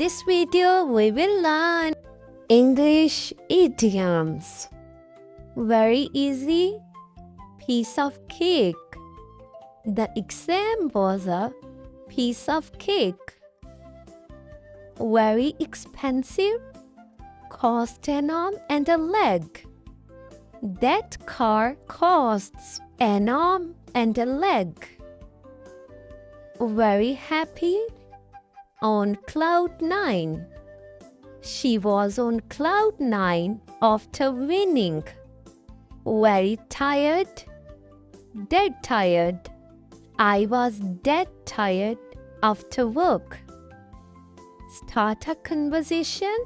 this video, we will learn English idioms. Very easy. Piece of cake. The exam was a piece of cake. Very expensive. Cost an arm and a leg. That car costs an arm and a leg. Very happy. On cloud 9. She was on cloud 9 after winning. Very tired. Dead tired. I was dead tired after work. Start a conversation.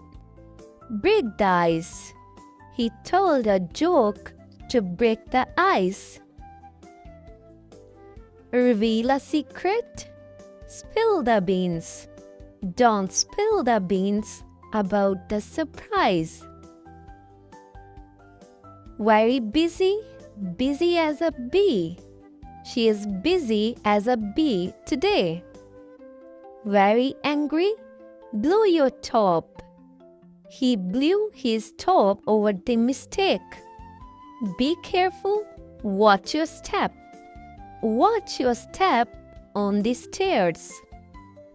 Break the ice. He told a joke to break the ice. Reveal a secret. Spill the beans. Don't spill the beans about the surprise. Very busy. Busy as a bee. She is busy as a bee today. Very angry. Blew your top. He blew his top over the mistake. Be careful. Watch your step. Watch your step on the stairs.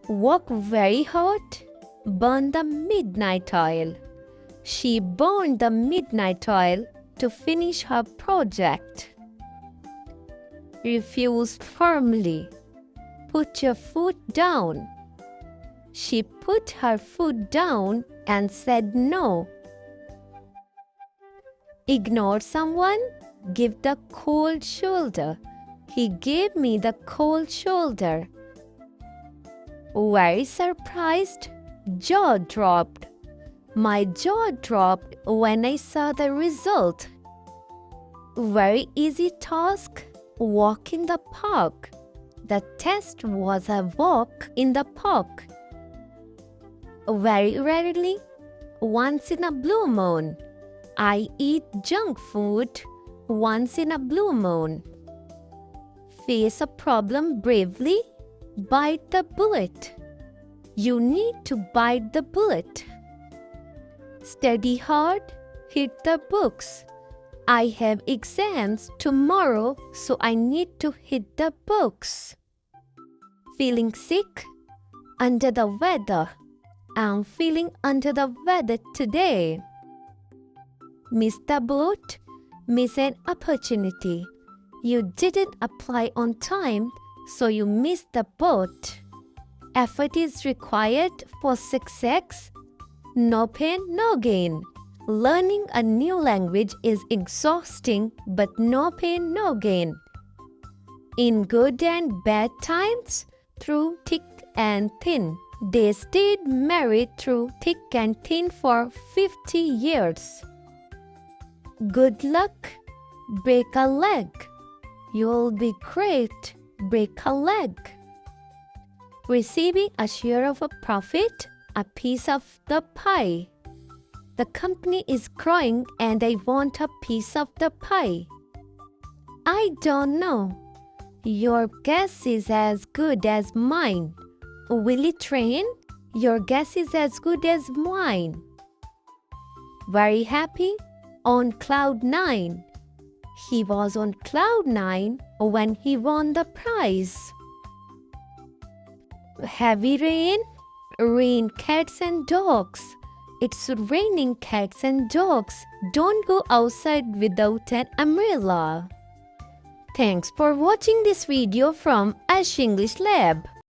Work very hard. Burn the midnight oil. She burned the midnight oil to finish her project. Refuse firmly. Put your foot down. She put her foot down and said no. Ignore someone. Give the cold shoulder. He gave me the cold shoulder. Very surprised. Jaw dropped. My jaw dropped when I saw the result. Very easy task. Walk in the park. The test was a walk in the park. Very rarely. Once in a blue moon. I eat junk food once in a blue moon. Face a problem bravely. Bite the bullet. You need to bite the bullet. Study hard. Hit the books. I have exams tomorrow, so I need to hit the books. Feeling sick? Under the weather. I'm feeling under the weather today. Miss the boat? Miss an opportunity. You didn't apply on time, so you missed the boat. Effort is required for success. No pain, no gain. Learning a new language is exhausting, but no pain, no gain. In good and bad times, through thick and thin. They stayed married through thick and thin for 50 years. Good luck. Break a leg. You'll be great. Break a leg. Receiving a share of a profit, a piece of the pie. The company is growing and I want a piece of the pie. I don't know. Your guess is as good as mine. Will it rain? Your guess is as good as mine. Very happy. On cloud 9. He was on cloud 9 when he won the prize. Heavy rain. Rain cats and dogs. It's raining cats and dogs. Don't go outside without an umbrella. Thanks for watching this video from Ash English Lab.